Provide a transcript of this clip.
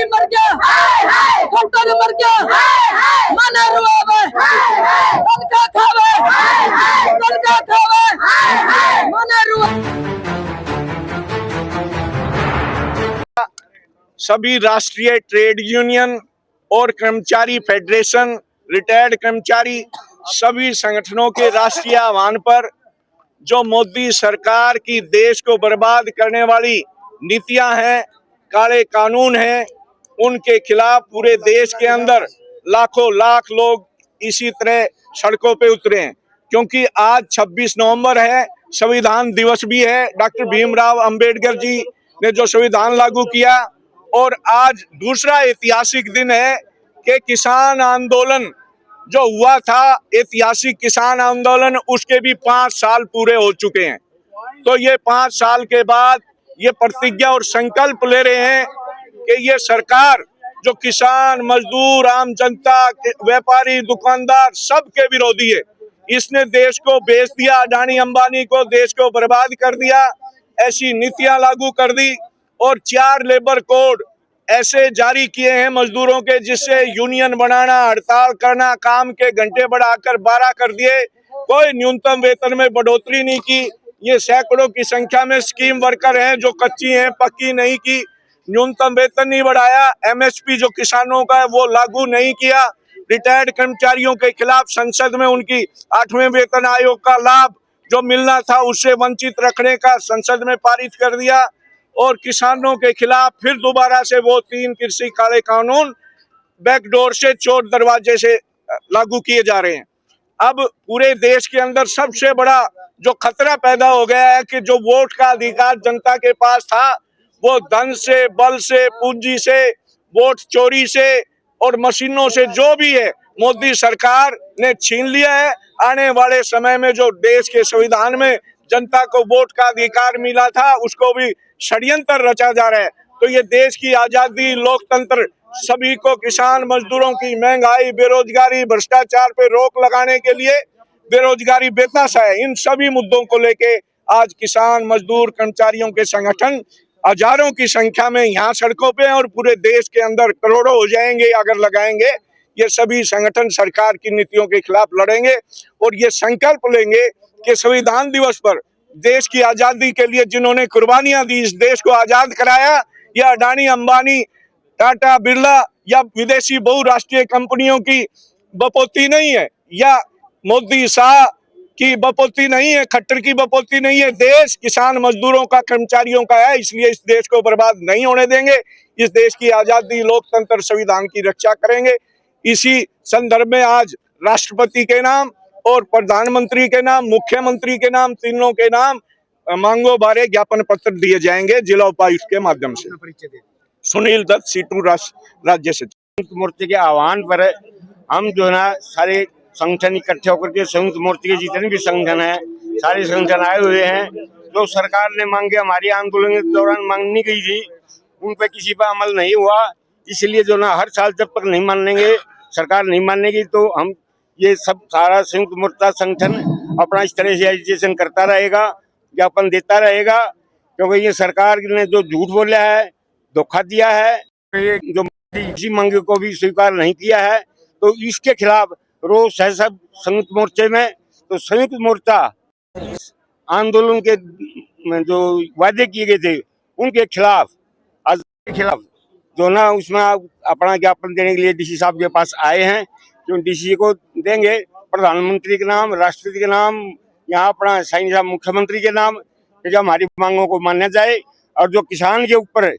मर गया खट्टर मर गया मने रुआवे तनका खावे मने रुआवे। सभी राष्ट्रीय ट्रेड यूनियन और कर्मचारी फेडरेशन, रिटायर्ड कर्मचारी, सभी संगठनों के राष्ट्रीय आह्वान पर जो मोदी सरकार की देश को बर्बाद करने वाली नीतियां हैं, काले कानून हैं, उनके खिलाफ पूरे देश के अंदर लाखों लाख लोग इसी तरह सड़कों पे उतरे हैं। क्योंकि आज 26 नवंबर है, संविधान दिवस भी है। डॉक्टर भीमराव अंबेडकर जी ने जो संविधान लागू किया, और आज दूसरा ऐतिहासिक दिन है कि किसान आंदोलन जो हुआ था, ऐतिहासिक किसान आंदोलन, उसके भी 5 साल पूरे हो चुके हैं। तो ये 5 साल के बाद ये प्रतिज्ञा और संकल्प ले रहे हैं कि ये सरकार जो किसान, मजदूर, आम जनता, व्यापारी, दुकानदार सबके विरोधी है। इसने देश को बेच दिया, अडानी अंबानी को, देश को बर्बाद कर दिया, ऐसी नीतियां लागू कर दी और 4 लेबर कोड ऐसे जारी किए हैं मजदूरों के, जिससे यूनियन बनाना, हड़ताल करना, काम के घंटे बढ़ाकर 12 कर दिए, कोई न्यूनतम वेतन में बढ़ोतरी नहीं की। ये सैकड़ों की संख्या में स्कीम वर्कर हैं जो कच्ची हैं, पक्की नहीं की, न्यूनतम वेतन नहीं बढ़ाया, एमएसपी जो किसानों का है वो लागू नहीं किया, रिटायर्ड कर्मचारियों के खिलाफ संसद में उनकी 8वें वेतन आयोग का लाभ जो मिलना था उससे वंचित रखने का संसद में पारित कर दिया, और किसानों के खिलाफ फिर दोबारा से वो 3 कृषि काले कानून बैकडोर से, चोर दरवाजे से लागू किए जा रहे हैं। अब पूरे देश के अंदर सबसे बड़ा जो खतरा पैदा हो गया है कि जो वोट का अधिकार जनता के पास था, वो धन से, बल से, पूंजी से, वोट चोरी से और मशीनों से जो भी है, मोदी सरकार ने छीन लिया है। आने वाले समय में जो देश के संविधान में जनता को वोट का अधिकार मिला था, उसको भी षड्यंत्र रचा जा रहा है। तो ये देश की आजादी, लोकतंत्र, सभी को, किसान मजदूरों की महंगाई, बेरोजगारी, भ्रष्टाचार पे रोक लगाने के लिए, बेरोजगारी बेतहाशा है, इन सभी मुद्दों को लेके आज किसान, मजदूर, कर्मचारियों के संगठन हजारों की संख्या में यहाँ सड़कों पे हैं और पूरे देश के अंदर करोड़ों हो जाएंगे अगर लगाएंगे। ये सभी संगठन सरकार की नीतियों के खिलाफ लड़ेंगे और ये संकल्प लेंगे कि संविधान दिवस पर देश की आजादी के लिए जिन्होंने कुर्बानियां दी, इस देश को आजाद कराया, या अडानी अंबानी, टाटा बिरला या विदेशी बहुराष्ट्रीय कंपनियों की बपोती नहीं है, या मोदी शाह की बपोती नहीं है, खट्टर की बपोती नहीं है। देश किसान, मजदूरों का, कर्मचारियों का है, इसलिए इस देश को बर्बाद नहीं होने देंगे। इस देश की आजादी, लोकतंत्र, संविधान की रक्षा करेंगे। इसी संदर्भ में आज राष्ट्रपति के नाम और प्रधानमंत्री के नाम, मुख्यमंत्री के नाम, तीनों के नाम मांगों बारे ज्ञापन पत्र दिए जाएंगे जिला उपायुक्त के माध्यम से। सुनील दत्त, सीटू राज्य सचिव। मोर्चे के आह्वान पर हम जो है ना सारे संगठन इकट्ठे होकर के, संयुक्त मोर्चे के जितने भी संगठन है, सारे संगठन आए हुए हैं। जो सरकार ने मांगे, हमारी आंदोलन के दौरान मांगनी गई थी, उन पर किसी पर अमल नहीं हुआ। इसलिए जो ना हर साल जब तक नहीं मानेंगे, सरकार नहीं मानेगी, तो हम ये सब सारा संयुक्त मोर्चा संगठन अपना इस तरह से एजिटेशन करता रहेगा, ज्ञापन देता रहेगा। क्योंकि ये सरकार ने जो झूठ बोला है, धोखा दिया है, जो किसी मांगे को भी स्वीकार नहीं किया है, तो इसके खिलाफ रोष है सब संयुक्त मोर्चे में। तो संयुक्त मोर्चा आंदोलन के जो वादे किए गए थे उनके खिलाफ, आज के खिलाफ जो ना उसमें अपना ज्ञापन देने के लिए डीसी साहब के पास आए हैं। जो डीसी को देंगे प्रधानमंत्री के नाम, राष्ट्रपति के नाम, यहाँ अपना साईं साहब मुख्यमंत्री के नाम, कि जब हमारी मांगों को माना जाए और जो किसान के ऊपर